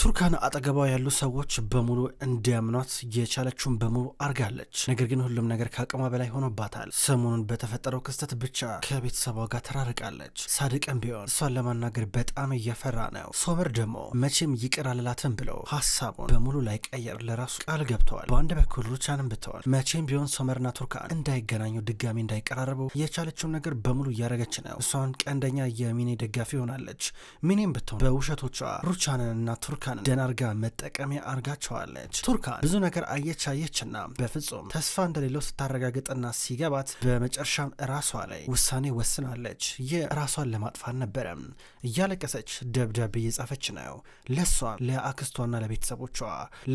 ቱርካን አጠገቧ ያሉ ሰዎች በሙሉ እንዲያምኗት የቻለችውን በሙሉ አርጋለች። ነገር ግን ሁሉም ነገር ከአቅሟ በላይ ሆኖባታል። ሰሞኑን በተፈጠረው ክስተት ብቻ ከቤተሰቧ ጋር ተራርቃለች። ሳድቅም ቢሆን እሷን ለማናገር በጣም እየፈራ ነው። ሶመር ደግሞ መቼም ይቅር አልላትም ብለው ሀሳቡን በሙሉ ላይ ቀየር ለራሱ ቃል ገብተዋል። በአንድ በኩል ሩቻንም ብተዋል መቼም ቢሆን ሶመርና ቱርካን እንዳይገናኙ ድጋሚ እንዳይቀራረቡ የቻለችውን ነገር በሙሉ እያረገች ነው። እሷን ቀንደኛ የሚኔ ደጋፊ ሆናለች። ሚኔም ብትሆን በውሸቶቿ ሩቻንንና ቱርካን ደናርጋ መጠቀሚያ አርጋቸዋለች። ቱርካን ብዙ ነገር አየችና በፍጹም ተስፋ እንደሌለው ስታረጋግጥና ሲገባት በመጨረሻም ራሷ ላይ ውሳኔ ወስናለች። የራሷን ለማጥፋት ነበረ። እያለቀሰች ደብዳቤ እየጻፈች ነው። ለሷ ለአክስቷና ለቤተሰቦቿ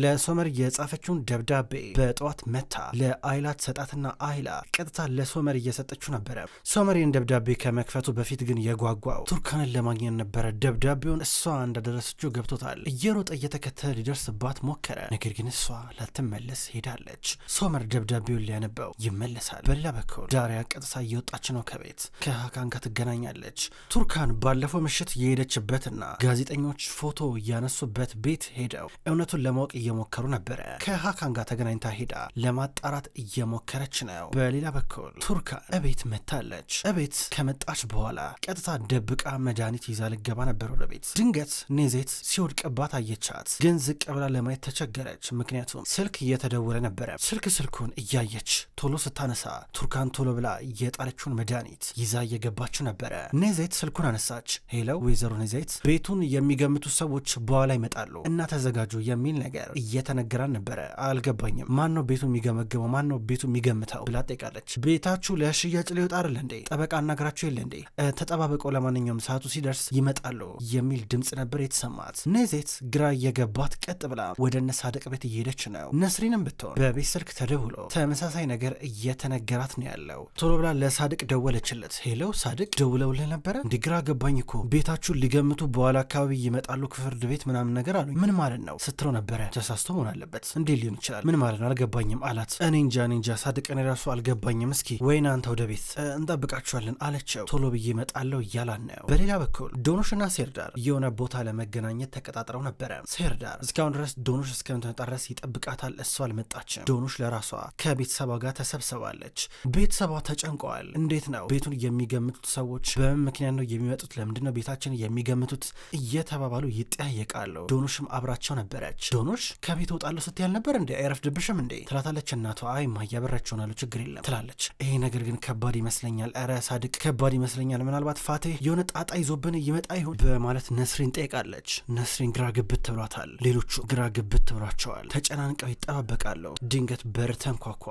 ለሶመር የጻፈችውን ደብዳቤ በጠዋት መታ ለአይላት ሰጣትና አይላ ቀጥታ ለሶመር እየሰጠችው ነበረ። ሶመር ይህን ደብዳቤ ከመክፈቱ በፊት ግን የጓጓው ቱርካንን ለማግኘት ነበረ። ደብዳቤውን እሷ እንዳደረሰችው ገብቶታል። እየሮጠ እየተከተለ ሊደርስባት ሞከረ። ነገር ግን እሷ ላትመለስ ሄዳለች። ሶመር ደብዳቤውን ሊያነበው ይመለሳል። በሌላ በኩል ዳሪያ ቀጥታ እየወጣች ነው ከቤት። ከሀካን ጋር ትገናኛለች። ቱርካን ባለፈው ምሽት የሄደችበትና ጋዜጠኞች ፎቶ እያነሱበት ቤት ሄደው እውነቱን ለማወቅ እየሞከሩ ነበረ። ከሀካን ጋር ተገናኝታ ሄዳ ለማጣራት እየሞከረች ነው። በሌላ በኩል ቱርካን እቤት መታለች። እቤት ከመጣች በኋላ ቀጥታ ደብቃ መድኃኒት ይዛ ልገባ ነበር ወደ ቤት። ድንገት ኔዜት ሲወድቅባት አየቻት። ግን ዝቅ ብላ ለማየት ተቸገረች። ምክንያቱም ስልክ እየተደወለ ነበረ። ስልኩን እያየች ቶሎ ስታነሳ ቱርካን ቶሎ ብላ የጣለችውን መድኃኒት ይዛ እየገባችው ነበረ። ኔዜት ስልኩን አነሳች። ሄለው ወይዘሮ ኔዜት፣ ቤቱን የሚገምቱ ሰዎች በኋላ ይመጣሉ እና ተዘጋጁ የሚል ነገር እየተነገራን ነበረ። አልገባኝም። ማን ነው ቤቱን የሚገመገመው? ማን ነው ቤቱን የሚገምተው ብላ ጠይቃለች። ቤታችሁ ለሽያጭ ሊወጣ አይደል እንዴ? ጠበቃ አናግራችሁ የለ እንዴ? ተጠባበቀው፣ ለማንኛውም ሰዓቱ ሲደርስ ይመጣሉ የሚል ድምፅ ነበር የተሰማት። ኔዜት ግራ የገባት ቀጥ ብላ ወደ ነሳደቅ ቤት እየሄደች ነው። ነስሪንም ብትሆን በቤት ስልክ ተደውሎ ተመሳሳይ ነገር እየተነገራት ነው ያለው። ቶሎ ብላ ለሳድቅ ደወለችለት። ሄለው ሳድቅ፣ ደውለውልህ ነበረ? እንዲህ ግራ ገባኝ እኮ ቤታችሁን ሊገምቱ በኋላ አካባቢ ይመጣሉ ከፍርድ ቤት ምናምን ነገር አሉኝ። ምን ማለት ነው ስትለው ነበረ። ተሳስቶ መሆን አለበት። እንዴት ሊሆን ይችላል? ምን ማለት ነው? አልገባኝም አላት። እኔ እንጃ ሳድቅ፣ እኔ ራሱ አልገባኝም። እስኪ ወይና አንተ ወደ ቤት እንጠብቃችኋለን አለችው። ቶሎ ብዬ እመጣለሁ እያላን ነው። በሌላ በኩል ዶኖሽና ሴርዳር የሆነ ቦታ ለመገናኘት ተቀጣጥረው ነበረ። ሴርዳር እስካሁን ድረስ ዶኖሽ እስከምትመጣ ድረስ ይጠብቃታል። እሷ አልመጣችም። ዶኖሽ ለራሷ ከቤተሰቧ ጋር ተሰብስባለች። ቤተሰቧ ተጨንቀዋል። እንዴት ነው ቤቱን የሚገምቱት ሰዎች በምን ምክንያት ነው የሚመጡት? ለምንድነው ቤታችን የሚገምቱት? እየተባባሉ ይጠያየቃሉ። ዶኖሽም አብራቸው ነበረች። ዶኖሽ ከቤት እወጣለሁ ስትያል ነበር እንዴ? አይረፍድብሽም እንዴ ትላታለች። እናቷ አይ ማያበራቸው ናሉ ችግር የለም ትላለች። ይሄ ነገር ግን ከባድ ይመስለኛል። ኧረ ሳድቅ ከባድ ይመስለኛል። ምናልባት ፋቴ የሆነ ጣጣ ይዞብን ይመጣ ይሆን በማለት ነስሪን ጠይቃለች። ነስሪን ግራ ግብት ብሏታል። ሌሎቹ ግራ ግብት ብሏቸዋል። ተጨናንቀው ይጠባበቃሉ። ድንገት በር ተንኳኳ።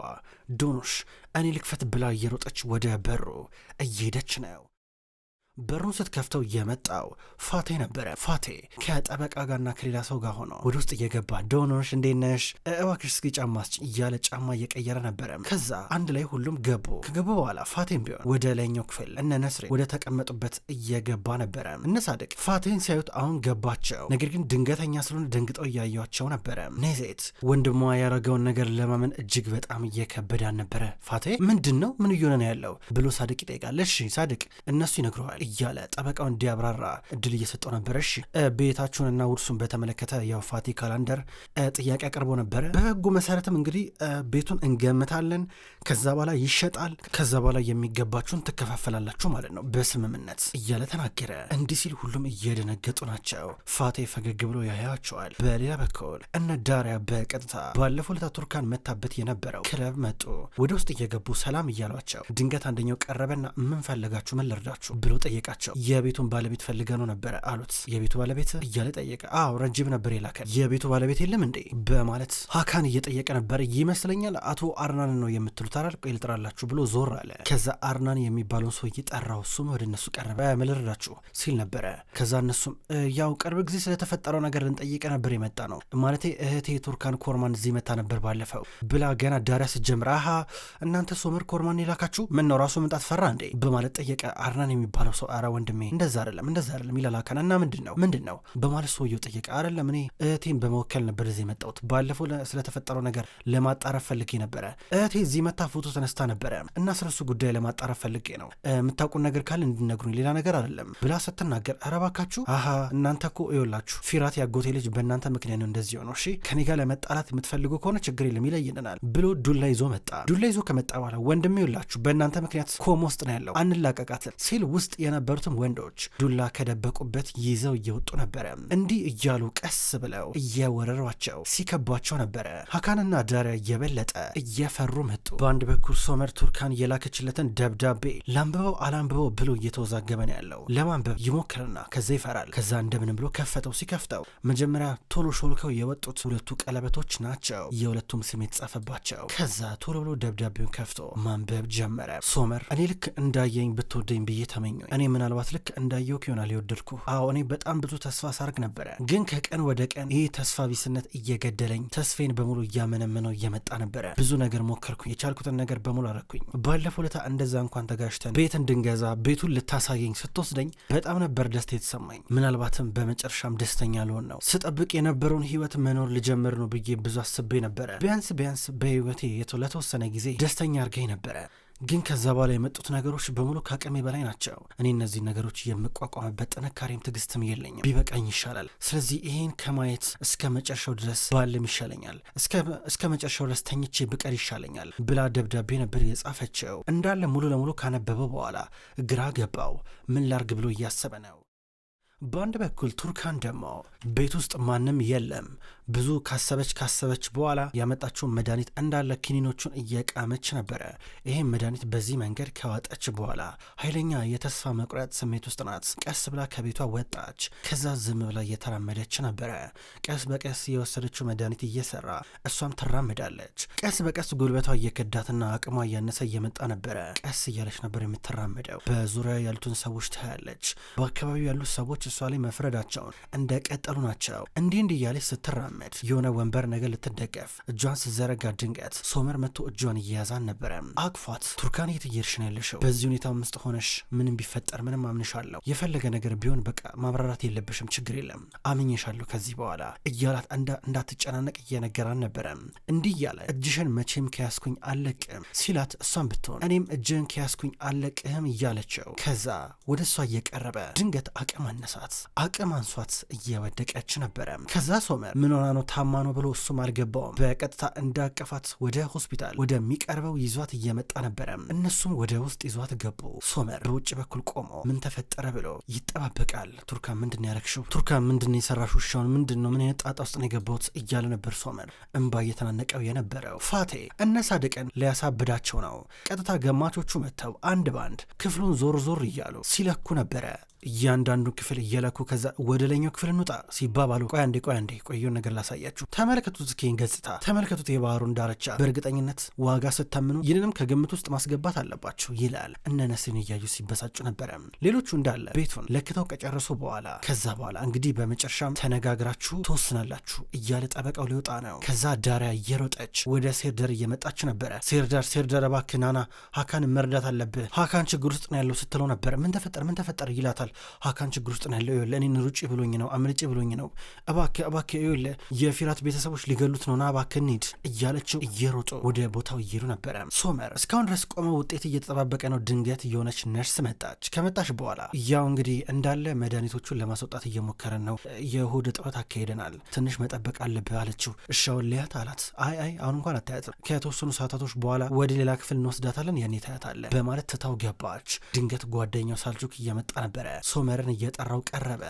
ዶኖሽ እኔ ልክፈት ብላ እየሮጠች ወደ በሩ እየሄደች ነው። በሩን ስትከፍተው የመጣው ፋቴ ነበረ። ፋቴ ከጠበቃ ጋርና ከሌላ ሰው ጋር ሆኖ ወደ ውስጥ እየገባ ዶኖሽ እንዴት ነሽ? እባክሽ እስኪ ጫማ ስጭኝ እያለ ጫማ እየቀየረ ነበረ። ከዛ አንድ ላይ ሁሉም ገቡ። ከገቡ በኋላ ፋቴም ቢሆን ወደ ላይኛው ክፍል እነ ነስሬ ወደ ተቀመጡበት እየገባ ነበረ። እነ ሳድቅ ፋቴን ሲያዩት አሁን ገባቸው። ነገር ግን ድንገተኛ ስለሆነ ደንግጠው እያዩቸው ነበረ። ኔዜት ወንድሟ ያደረገውን ነገር ለማመን እጅግ በጣም እየከበዳን ነበረ። ፋቴ ምንድን ነው? ምን እየሆነ ነው ያለው ብሎ ሳድቅ ይጠይቃል። እሺ ሳድቅ እነሱ ይነግረዋል እያለ ጠበቃው እንዲያብራራ እድል እየሰጠው ነበረ። እሺ ቤታችሁንና ውርሱን በተመለከተ ያው ፋቲ ካላንደር ጥያቄ አቅርቦ ነበረ። በህጉ መሰረትም እንግዲህ ቤቱን እንገምታለን፣ ከዛ በኋላ ይሸጣል፣ ከዛ በኋላ የሚገባችሁን ትከፋፈላላችሁ ማለት ነው በስምምነት እያለ ተናገረ። እንዲህ ሲል ሁሉም እየደነገጡ ናቸው። ፋቴ ፈገግ ብሎ ያያቸዋል። በሌላ በኩል እነ ዳሪያ በቀጥታ ባለፈው ለታ ቱርካን መታበት የነበረው ክለብ መጡ። ወደ ውስጥ እየገቡ ሰላም እያሏቸው ድንገት አንደኛው ቀረበና ምን ፈለጋችሁ፣ ምን ልርዳችሁ ብሎ ጠየቃቸው። የቤቱን ባለቤት ፈልገ ነው ነበረ አሉት። የቤቱ ባለቤት እያለ ጠየቀ። አዎ ረጅብ ነበር የላከን። የቤቱ ባለቤት የለም እንዴ በማለት ሀካን እየጠየቀ ነበር። ይመስለኛል አቶ አርናን ነው የምትሉት አላልቆ ይልጥራላችሁ ብሎ ዞር አለ። ከዛ አርናን የሚባለውን ሰው እየጠራው እሱም ወደ እነሱ ቀረበ። ምን ልርዳችሁ ሲል ነበረ። ከዛ እነሱም ያው ቅርብ ጊዜ ስለተፈጠረው ነገር ልንጠይቀ ነበር የመጣ ነው ማለቴ እህቴ ቱርካን ኮርማን እዚህ መታ ነበር ባለፈው ብላ ገና ዳሪያ ስትጀምር አሃ እናንተ ሶመር ኮርማን የላካችሁ ምን ነው ራሱ መምጣት ፈራ እንዴ በማለት ጠየቀ። አርናን የሚባለው ሰው አረ ወንድሜ እንደዛ አይደለም ይላል ሀካን። እና ምንድነው በማለት ሰውየው ጠየቀ። አይደለም እኔ እህቴን በመወከል ነበር እዚህ የመጣሁት። ባለፈው ስለተፈጠረው ነገር ለማጣረፍ ፈልጌ ነበረ። እህቴ እዚህ መታ ፎቶ ተነስታ ነበረ እና ስለሱ ጉዳይ ለማጣረፍ ፈልጌ ነው። የምታውቁን ነገር ካለ እንድነግሩኝ፣ ሌላ ነገር አይደለም ብላ ስትናገር፣ ኧረ እባካችሁ አሀ እናንተ እኮ ይኸውላችሁ ፊራት ያጎቴ ልጅ በእናንተ ምክንያት ነው እንደዚህ ሆነው። እሺ ከኔ ጋር ለመጣላት የምትፈልጉ ከሆነ ችግር የለም ይለይልናል ብሎ ዱላ ይዞ መጣ። ዱላ ይዞ ከመጣ በኋላ ወንድሜ ይኸውላችሁ በእናንተ ምክንያት ኮማ ውስጥ ነው ያለው አንላቀቃትም ሲል ውስጥ የነበሩትም ወንዶች ዱላ ከደበቁበት ይዘው እየወጡ ነበረ። እንዲህ እያሉ ቀስ ብለው እየወረሯቸው ሲከቧቸው ነበረ። ሀካንና ዳሪያ እየበለጠ እየፈሩ መጡ። በአንድ በኩል ሶመር ቱርካን የላከችለትን ደብዳቤ ላንብበው አላንብበው ብሎ እየተወዛገበ ነው ያለው። ለማንበብ ይሞክርና ከዛ ይፈራል። ከዛ እንደምንም ብሎ ከፈተው። ሲከፍተው መጀመሪያ ቶሎ ሾልከው የወጡት ሁለቱ ቀለበቶች ናቸው፣ የሁለቱም ስም የተጻፈባቸው። ከዛ ቶሎ ብሎ ደብዳቤውን ከፍቶ ማንበብ ጀመረ። ሶመር እኔ ልክ እንዳየኝ ብትወደኝ ብዬ ተመኘኝ። እኔ ምናልባት ልክ እንዳየው ይሆናል የወደድኩ። አዎ እኔ በጣም ብዙ ተስፋ ሳርግ ነበረ፣ ግን ከቀን ወደ ቀን ይህ ተስፋ ቢስነት እየገደለኝ ተስፌን በሙሉ እያመነመነው እየመጣ ነበረ። ብዙ ነገር ሞከርኩኝ፣ የቻልኩትን ነገር በሙሉ አረኩኝ። ባለፈው ለታ እንደዛ እንኳን ተጋሽተን ቤት እንድንገዛ ቤቱን ልታሳየኝ ስትወስደኝ በጣም ነበር ደስታ የተሰማኝ። ምናልባትም በመጨረሻም ደስተኛ ልሆን ነው፣ ስጠብቅ የነበረውን ህይወት መኖር ልጀምር ነው ብዬ ብዙ አስቤ ነበረ። ቢያንስ በህይወቴ ለተወሰነ ጊዜ ደስተኛ አርገኝ ነበረ። ግን ከዛ በኋላ የመጡት ነገሮች በሙሉ ከአቅሜ በላይ ናቸው። እኔ እነዚህ ነገሮች የምቋቋምበት ጥንካሬም ትዕግስትም የለኝም። ቢበቃኝ ይሻላል። ስለዚህ ይሄን ከማየት እስከ መጨረሻው ድረስ ባልም ይሻለኛል፣ እስከ መጨረሻው ድረስ ተኝቼ ብቀር ይሻለኛል ብላ ደብዳቤ ነበር የጻፈችው። እንዳለ ሙሉ ለሙሉ ካነበበው በኋላ ግራ ገባው። ምን ላርግ ብሎ እያሰበ ነው። በአንድ በኩል ቱርካን ደግሞ ቤት ውስጥ ማንም የለም። ብዙ ካሰበች በኋላ ያመጣችውን መድኃኒት እንዳለ ኪኒኖቹን እየቃመች ነበረ። ይሄም መድኃኒት በዚህ መንገድ ከዋጠች በኋላ ኃይለኛ የተስፋ መቁረጥ ስሜት ውስጥ ናት። ቀስ ብላ ከቤቷ ወጣች። ከዛ ዝም ብላ እየተራመደች ነበረ። ቀስ በቀስ የወሰደችው መድኃኒት እየሰራ እሷም ትራመዳለች። ቀስ በቀስ ጉልበቷ እየከዳትና አቅሟ እያነሰ እየመጣ ነበረ። ቀስ እያለች ነበር የምትራመደው። በዙሪያ ያሉትን ሰዎች ታያለች። በአካባቢው ያሉት ሰዎች እሷ ላይ መፍረዳቸውን እንደቀጠሉ ናቸው። እንዲህ እያለች ስትራመድ የሆነ ወንበር ነገር ልትደገፍ እጇን ስትዘረጋ ድንገት ሶመር መጥቶ እጇን እየያዛን ነበረ። አቅፏት ቱርካን የት እየሄድሽ ነው ያለሽው? በዚህ ሁኔታ ውስጥ ሆነሽ ምንም ቢፈጠር ምንም አምንሻለሁ፣ የፈለገ ነገር ቢሆን በቃ ማብራራት የለብሽም፣ ችግር የለም፣ አምኜሻለሁ ከዚህ በኋላ እያላት እንዳትጨናነቅ እየነገራን ነበረ። እንዲህ እያለ እጅሽን መቼም ከያዝኩኝ አለቅም ሲላት እሷን ብትሆን እኔም እጅህን ከያዝኩኝ አለቅህም እያለችው ከዛ ወደ እሷ እየቀረበ ድንገት አቅም አነሳት። አቅም አንሷት እየወደቀች ነበረ። ከዛ ሶመር ምን ሆና ነው ታማ ነው ብሎ እሱም አልገባውም። በቀጥታ እንዳቀፋት ወደ ሆስፒታል ወደሚቀርበው ይዟት እየመጣ ነበረ። እነሱም ወደ ውስጥ ይዟት ገቡ። ሶመር በውጭ በኩል ቆሞ ምን ተፈጠረ ብሎ ይጠባበቃል። ቱርካን ምንድን ያረግሽው? ቱርካን ምንድን የሰራሽው? ሻውን ምንድን ነው? ምን አይነት ጣጣ ውስጥ ነው የገባሁት? እያለ ነበር ሶመር እንባ እየተናነቀው የነበረው። ፋቴ እነ ሳድቅን ሊያሳብዳቸው ነው። ቀጥታ ገማቾቹ መጥተው አንድ ባንድ ክፍሉን ዞር እያሉ ሲለኩ ነበረ። እያንዳንዱ ክፍል እየለኩ ከዛ ወደ ላይኛው ክፍል እንውጣ ሲባባሉ ቆይ አንዴ ቆየውን ነገር ላሳያችሁ፣ ተመልከቱት፣ እስኪን ገጽታ ተመልከቱት፣ የባህሩን ዳርቻ በእርግጠኝነት ዋጋ ስታምኑ ይህንንም ከግምት ውስጥ ማስገባት አለባችሁ ይላል። እነ ነስሪን እያዩ ሲበሳጩ ነበረ። ሌሎቹ እንዳለ ቤቱን ለክተው ከጨረሱ በኋላ ከዛ በኋላ እንግዲህ በመጨረሻም ተነጋግራችሁ ተወስናላችሁ እያለ ጠበቃው ሊወጣ ነው። ከዛ ዳሪያ እየሮጠች ወደ ሴርዳር እየመጣች ነበረ። ሴርዳር እባክህ ናና፣ ሀካን መርዳት አለብህ፣ ሀካን ችግር ውስጥ ነው ያለው ስትለው ነበረ። ምን ተፈጠረ ይላታል። ሀካን ችግር ውስጥ ነው ያለው፣ ይኸውልህ እኔን ሩጭ ብሎኝ ነው አምልጭ ብሎኝ ነው፣ እባክህ ይኸውልህ የፊራት ቤተሰቦች ሊገሉት ነው፣ ና እባክህ እንሂድ እያለችው እየሮጡ ወደ ቦታው እየሄዱ ነበረ። ሶመር እስካሁን ድረስ ቆመው ውጤት እየተጠባበቀ ነው። ድንገት የሆነች ነርስ መጣች። ከመጣች በኋላ ያው እንግዲህ እንዳለ መድኃኒቶቹን ለማስወጣት እየሞከረን ነው፣ የሆድ እጥበት አካሄደናል፣ ትንሽ መጠበቅ አለብህ አለችው። እሻውን ሊያት አላት። አይ አሁን እንኳን አታያትም፣ ከተወሰኑ ሰዓታቶች በኋላ ወደ ሌላ ክፍል እንወስዳታለን፣ ያኔ ታያታለህ በማለት ትታው ገባች። ድንገት ጓደኛው ሳልጁክ እየመጣ ነበረ። ሶመርን እየጠራው ቀረበ።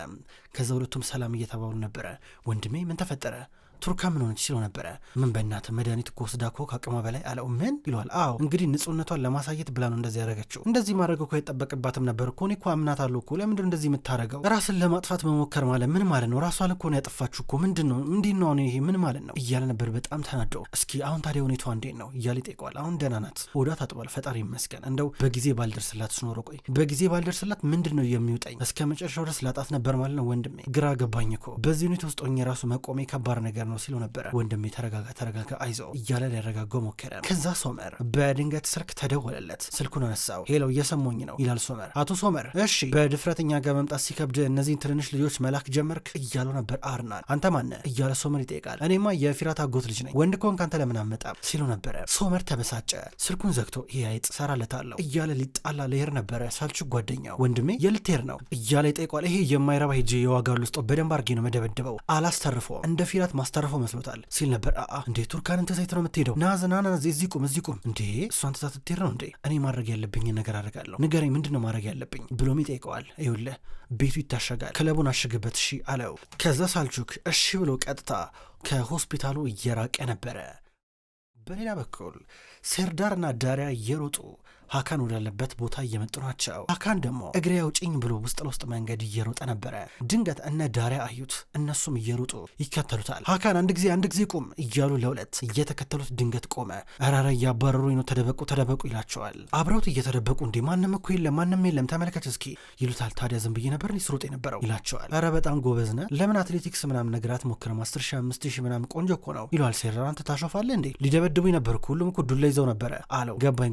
ከዛ ሁለቱም ሰላም እየተባሉ ነበረ። ወንድሜ ምን ተፈጠረ? ቱርካን ምን ሆነች ሲለው ነበረ። ምን በእናትህ መድኃኒት እኮ ወስዳ እኮ ከአቅሟ በላይ አለው። ምን ይለዋል? አዎ እንግዲህ ንጹህነቷን ለማሳየት ብላ ነው እንደዚህ ያደረገችው። እንደዚህ ማድረግ እኮ አይጠበቅባትም ነበር እኮ። እኔ እኮ አምናታለሁ እኮ። ለምንድን እንደዚህ የምታደርገው? ራስን ለማጥፋት መሞከር ማለት ምን ማለት ነው? ራሷን እኮ ነው ያጠፋችሁ እኮ። ምንድን ነው ይሄ ምን ማለት ነው እያለ ነበር በጣም ተናደው። እስኪ አሁን ታዲያ ሁኔታዋ እንዴት ነው እያለ ይጠይቀዋል። አሁን ደህና ናት፣ ወዳ ታጥቧል፣ ፈጣሪ ይመስገን። እንደው በጊዜ ባልደርስላት ስኖሮ ቆይ በጊዜ ባልደርስላት ምንድን ነው ይውጠኝ። እስከ መጨረሻው ድረስ ላጣት ነበር ማለት ነው ወንድሜ። ግራ ገባኝ እኮ በዚህ ሁኔታ ውስጥ ሆኜ ራሱ መቆሜ ከባድ ነገር ነው ሲለው ነበረ። ወንድሜ ተረጋጋ አይዞ እያለ ሊያረጋጋው ሞከረ። ከዛ ሶመር በድንገት ስልክ ተደወለለት። ስልኩን አነሳው። ሄሎ እየሰሞኝ ነው ይላል ሶመር። አቶ ሶመር እሺ በድፍረት እኛ ጋር መምጣት ሲከብድ እነዚህን ትንንሽ ልጆች መላክ ጀመርክ እያለው ነበር አርናን። አንተ ማነህ እያለ ሶመር ይጠይቃል። እኔማ የፊራት አጎት ልጅ ነኝ ወንድ ከሆንክ አንተ ለምን አትመጣም ሲለው ነበረ። ሶመር ተበሳጨ። ስልኩን ዘግቶ ይሄ አይጥ ሰራለታለሁ እያለ ሊጣላ ልሄድ ነበረ። ሳልችግ ጓደኛው ወንድሜ የልትሄድ ነው እያለ ይጠይቋል። ይሄ የማይረባ ሄጄ የዋጋሉ ውስጥ በደንብ አርጌ ነው መደበደበው አላስተርፈው እንደ ፊራት ማስተርፈው መስሎታል ሲል ነበር። እንዴ ቱርካንን ትዘይት ነው የምትሄደው? ናዝናና እዚህ ቁም እንዴ እሷን ትታት ትሄድ ነው እንዴ? እኔ ማድረግ ያለብኝ ነገር አደርጋለሁ ንገረኝ ምንድነው ማድረግ ያለብኝ ብሎም ይጠይቀዋል። ይኸውልህ ቤቱ ይታሸጋል ክለቡን አሽግበት እሺ አለው። ከዛ ሳልቹክ እሺ ብሎ ቀጥታ ከሆስፒታሉ እየራቀ ነበረ። በሌላ በኩል ሴርዳርና ዳሪያ እየሮጡ ሀካን ወዳለበት ቦታ እየመጡ ናቸው። ሀካን ደግሞ እግሬ አውጭኝ ብሎ ውስጥ ለውስጥ መንገድ እየሮጠ ነበረ። ድንገት እነ ዳሪያ አዩት። እነሱም እየሮጡ ይከተሉታል። ሀካን አንድ ጊዜ ቁም እያሉ ለሁለት እየተከተሉት ድንገት ቆመ። አራራ እያባረሩኝ ነው ተደበቁ ይላቸዋል። አብረውት እየተደበቁ እንዲህ ማንም እኮ የለም ተመልከት እስኪ ይሉታል። ታዲያ ዝም ብዬ ነበር ስሮጥ የነበረው ይላቸዋል። አረ በጣም ጎበዝ ነህ ለምን አትሌቲክስ ምናምን ነገር አትሞክርም? 10,000 5,000 ምናምን ቆንጆ እኮ ነው ይለዋል። ሴርዳር አንተ ታሾፋለህ እንዴ? ሊደበድቡኝ ነበር እኮ ሁሉም እኮ ዱላ ይዘው ነበረ አለው። ገባኝ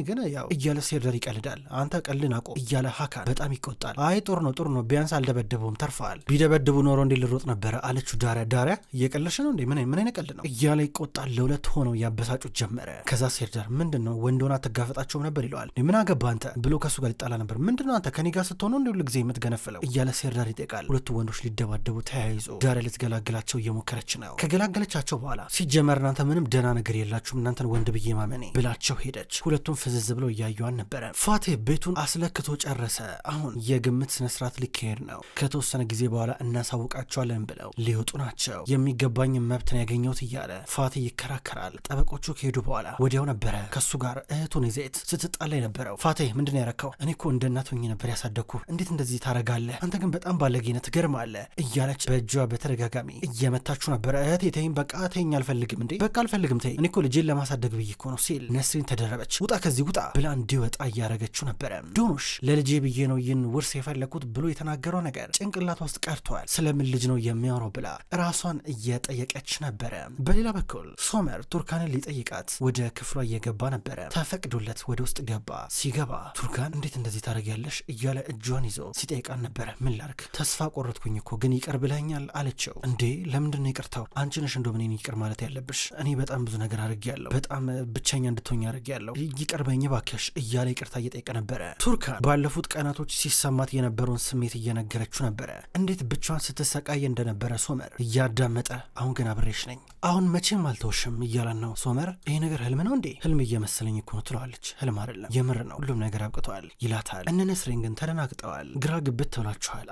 ግን ያው እያለ ሴርዳር ይቀልዳል። አንተ ቀልን አቆም እያለ ሀካን በጣም ይቆጣል። አይ ጦር ነው ቢያንስ አልደበደበውም ተርፈዋል። ቢደበድቡ ኖሮ እንዴ ልሮጥ ነበረ አለችው ዳሪያ እየቀለሽ ነው እንዴ ምን አይነት ቀልድ ነው እያለ ይቆጣል። ለሁለት ሆነው ያበሳጩት ጀመረ። ከዛ ሴርዳር ምንድነው ወንድ ሆና አትጋፈጣቸውም ነበር ይለዋል። ምን አገባ አንተ ብሎ ከሱ ጋር ሊጣላ ነበር። ምንድነው አንተ ከኔ ጋር ስትሆኑ እንዴ ሁሉ ጊዜ የምትገነፍለው እያለ ሴርዳር ይጠይቃል። ሁለቱ ወንዶች ሊደባደቡ ተያይዞ ዳሪያ ልትገላግላቸው እየሞከረች ነው። ከገላገለቻቸው በኋላ ሲጀመር እናንተ ምንም ደህና ነገር የላችሁም እናንተን ወንድ ብዬ ማመኔ ብላቸው ሄደች። ሁለቱም ፍዝዝ ብለው እያዩዋን ነበረ። ፋቴ ቤቱን አስለክቶ ጨረሰ። አሁን የግምት ስነስርዓት ሊካሄድ ነው። ከተወሰነ ጊዜ በኋላ እናሳውቃቸዋለን ብለው ሊወጡ ናቸው። የሚገባኝ መብትን ያገኘሁት እያለ ፋቴ ይከራከራል። ጠበቆቹ ከሄዱ በኋላ ወዲያው ነበረ ከሱ ጋር እህቱን ይዘት ስትጣላ የነበረው። ፋቴ ምንድነው ያረካው? እኔ እኮ እንደ እናት ሆኜ ነበር ያሳደግኩ እንዴት እንደዚህ ታረጋለህ? አንተ ግን በጣም ባለጌነት ትገርማለህ እያለች በእጇ በተደጋጋሚ እየመታችሁ ነበረ። እህቴ ተይኝ በቃ ተይኝ አልፈልግም እንዴ በቃ አልፈልግም ተይኝ እኔ እኮ ልጄን ለማሳደግ ብዬ እኮ ነው ሲል ነስሪን ተደረበች። ውጣ ከዚህ ውጣ ብላ እንዲወጣ እያረገችው ነበረ። ዶኖሽ ለልጄ ብዬ ነው ይህን ውርስ የፈለኩት ብሎ የተናገረው ነገር ጭንቅላቷ ውስጥ ቀርቷል። ስለምን ልጅ ነው የሚያወራው ብላ ራሷን እየጠየቀች ነበረ። በሌላ በኩል ሶመር ቱርካንን ሊጠይቃት ወደ ክፍሏ እየገባ ነበረ። ተፈቅዶለት ወደ ውስጥ ገባ። ሲገባ ቱርካን እንዴት እንደዚህ ታደርጊያለሽ እያለ እጇን ይዞ ሲጠይቃን ነበረ። ምን ላርግ ተስፋ ቆረጥኩኝ እኮ ግን ይቅር ብለኛል አለችው። እንዴ ለምንድን ነው ይቅርታው? አንቺ ነሽ እንደው እኔን ይቅር ማለት ያለብሽ። እኔ በጣም ብዙ ነገር አድርጌያለሁ። በጣም ብቸኛ እንድትሆኝ አድርጌያለሁ። ይቅር በይኝ እባክሽ እያለ ይቅርታ እየጠየቀ ነበረ። ቱርካን ባለፉት ቀናቶች ሲሰማት የነበረውን ስሜት እየነገረችው ነበረ። እንዴት ብቻዋን ስትሰቃየ እንደነበረ ሶመር እያዳመጠ አሁን ግን አብሬሽ ነኝ አሁን መቼም አልተውሽም እያላን ነው። ሶመር ይሄ ነገር ህልም ነው እንዴ? ህልም እየመሰለኝ እኮ ነው ትለዋለች። ህልም አይደለም የምር ነው ሁሉም ነገር አብቅተዋል ይላታል። እነ ነስሪን ግን ተደናግጠዋል። ግራ ግብት ትብላችኋል።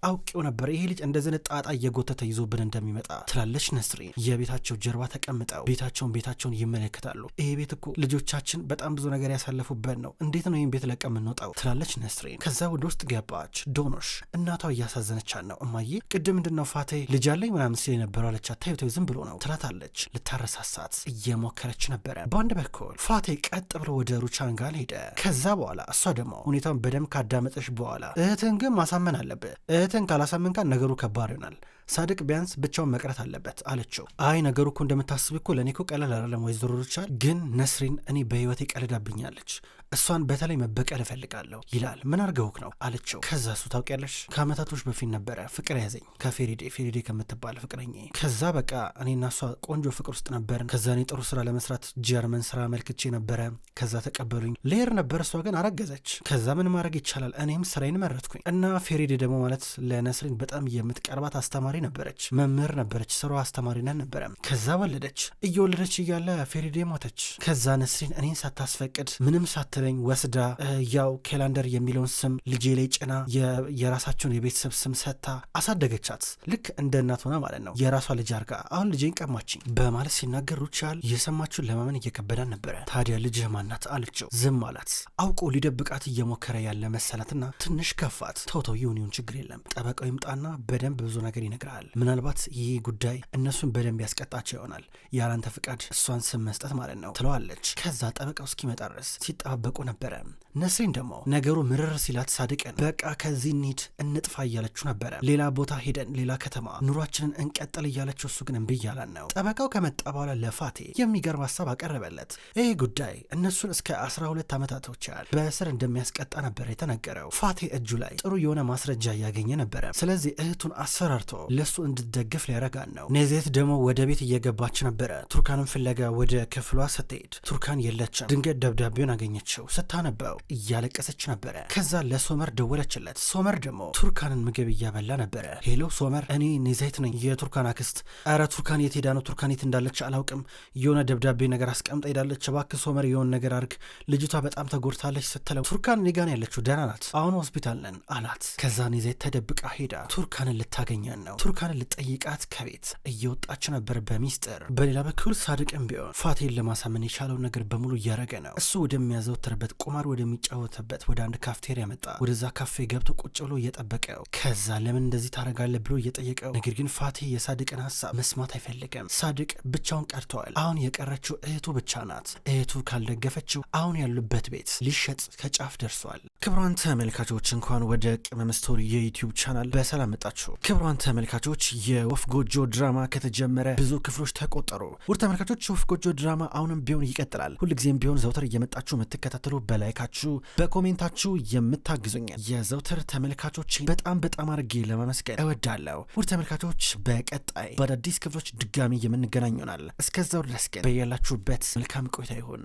አውቄው ነበረ ይሄ ልጅ እንደዚህ ጣጣ እየጎተተ ይዞብን እንደሚመጣ ትላለች ነስሪን። የቤታቸው ጀርባ ተቀምጠው ቤታቸውን ይመለከታሉ። ይሄ ቤት እኮ ልጆቻችን በጣም ብዙ ነገር ያሳለፉበት ነው እንዴት ነው ይህን ቤት ለቀ የምንወጣው ትላለች ነስሪን። ከዛ ወደ ውስጥ ገባች። ዶኖሽ እናቷ እያሳዘነቻት ነው። እማዬ ቅድም ምንድነው ፋቴ ልጅ አለኝ ምናምን ሲል የነበረው አለቻት። ታዩ ዝም ብሎ ነው ትላታለች። ልታረሳሳት እየሞከረች ነበረ። በአንድ በኩል ፋቴ ቀጥ ብሎ ወደ ሩቻን ጋር ሄደ። ከዛ በኋላ እሷ ደግሞ ሁኔታውን በደንብ ካዳመጠች በኋላ እህትን ግን ማሳመን አለብህ። እህትን ካላሳመንካን ነገሩ ከባድ ይሆናል። ሳድቅ ቢያንስ ብቻውን መቅረት አለበት አለችው። አይ ነገሩ እኮ እንደምታስብ እኮ ለእኔ እኮ ቀለል አይደለም ወይዘሮ ሩቻን፣ ግን ነስሪን እኔ በህይወቴ ቀልዳብኛለች። እሷን በተለይ መበቀል እፈልጋለሁ ይላል። ምን አርገውክ ነው አለችው። ከዛ እሱ ታውቂያለሽ ከአመታቶች በፊት ነበረ ፍቅር ያዘኝ ከፌሪዴ ከምትባል ፍቅረኛ። ከዛ በቃ እኔና እሷ ቆንጆ ፍቅር ውስጥ ነበርን። ከዛ እኔ ጥሩ ስራ ለመስራት ጀርመን ስራ መልክቼ ነበረ። ከዛ ተቀበሉኝ ልሄድ ነበር። እሷ ግን አረገዘች። ከዛ ምን ማድረግ ይቻላል እኔም ስራዬን መረጥኩኝ እና ፌሪዴ ደግሞ ማለት ለነስሪን በጣም የምትቀርባት አስተማሪ ነበረች፣ መምህር ነበረች። ስራዋ አስተማሪነት ነበረ። ከዛ ወለደች። እየወለደች እያለ ፌሪዴ ሞተች። ከዛ ነስሪን እኔን ሳታስፈቅድ ምንም ሳትለኝ ወስዳ ያው ኬላንደር የሚለውን ስም ልጄ ላይ ጭና የራሳቸውን የቤተሰብ ስም ሰጥታ አሳደገቻት። ልክ እንደ እናት ሆና ማለት ነው። የራሷ ልጅ አርጋ አሁን ልጄን ቀማችኝ በማለት ሲናገር ሩቻል የሰማችውን ለማመን እየከበዳን ነበረ። ታዲያ ልጅህ ማናት አለችው። ዝም አላት። አውቆ ሊደብቃት እየሞከረ ያለ መሰላትና ትንሽ ከፋት። ተውተው ይሁን ችግር የለም ጠበቃው ይምጣና በደንብ ብዙ ነገር ይነግራል። ምናልባት ይህ ጉዳይ እነሱን በደንብ ያስቀጣቸው ይሆናል ያላንተ ፍቃድ እሷን ስም መስጠት ማለት ነው ትለዋለች። ከዛ ጠበቃው እስኪመጣ ድረስ ሲጠባበቅ እየጠበቁ ነበረ። ነስሪን ደግሞ ነገሩ ምርር ሲላት ሳድቅን በቃ ከዚህ እንሂድ እንጥፋ እያለችው ነበረ። ሌላ ቦታ ሄደን ሌላ ከተማ ኑሯችንን እንቀጥል እያለችው፣ እሱ ግን እምቢ እያላን ነው። ጠበቃው ከመጣ በኋላ ለፋቴ የሚገርም ሀሳብ አቀረበለት። ይህ ጉዳይ እነሱን እስከ 12 ዓመታቶች ያህል በእስር እንደሚያስቀጣ ነበር የተነገረው። ፋቴ እጁ ላይ ጥሩ የሆነ ማስረጃ እያገኘ ነበረ። ስለዚህ እህቱን አስፈራርቶ ለሱ እንድትደግፍ ሊያረጋን ነው። ኔዜት ደግሞ ወደ ቤት እየገባች ነበረ። ቱርካንን ፍለጋ ወደ ክፍሏ ስትሄድ ቱርካን የለችም። ድንገት ደብዳቤውን አገኘችው። ስታነበው እያለቀሰች ነበረ። ከዛ ለሶመር ደወለችለት። ሶመር ደግሞ ቱርካንን ምግብ እያበላ ነበረ። ሄሎ ሶመር፣ እኔ ኔዜት ነኝ፣ የቱርካን አክስት። ኧረ ቱርካን የት ሄዳ ነው? ቱርካን የት እንዳለች አላውቅም። የሆነ ደብዳቤ ነገር አስቀምጣ ሄዳለች። እባክህ ሶመር የሆነ ነገር አድርግ፣ ልጅቷ በጣም ተጎድታለች ስትለው ቱርካን እኔ ጋ ነው ያለችው፣ ደህና ናት፣ አሁን ሆስፒታል ነን አላት። ከዛ ኔዜት ተደብቃ ሄዳ ቱርካንን ልታገኘን ነው። ቱርካንን ልጠይቃት ከቤት እየወጣች ነበር በሚስጥር። በሌላ በኩል ሳድቅም ቢሆን ፋቴን ለማሳመን የቻለውን ነገር በሙሉ እያረገ ነው። እሱ ወደሚያዘወትርበት ቁማር ወደሚጫወትበት ወደ አንድ ካፍቴሪያ መጣ። ወደዛ ካፌ ገብቶ ቁጭ ብሎ እየጠበቀው፣ ከዛ ለምን እንደዚህ ታረጋለህ ብሎ እየጠየቀው፣ ነገር ግን ፋቴ የሳድቅን ሀሳብ መስማት አይፈልግም። ሳድቅ ብቻውን ቀርተዋል። አሁን የቀረችው እህቱ ብቻ ናት። እህቱ ካልደገፈችው አሁን ያሉበት ቤት ሊሸጥ ከጫፍ ደርሷል። ክብሯን ተመልካቾች እንኳን ወደ ቅመም ስቶሪ የዩቲዩብ ቻናል በሰላም መጣችሁ። ክብሯን ተመልካቾች የወፍ ጎጆ ድራማ ከተጀመረ ብዙ ክፍሎች ተቆጠሩ። ውድ ተመልካቾች የወፍ ጎጆ ድራማ አሁንም ቢሆን ይቀጥላል። ሁልጊዜም ቢሆን ዘውትር እየመጣችሁ የምትከታተሉ፣ በላይካችሁ በኮሜንታችሁ የምታግዙኝ የዘውትር ተመልካቾች በጣም አድርጌ ለማመስገን እወዳለሁ። ውድ ተመልካቾች በቀጣይ በአዳዲስ ክፍሎች ድጋሚ የምንገናኝ ይሆናል። እስከዛው ድረስ ግን በያላችሁበት መልካም ቆይታ ይሁን።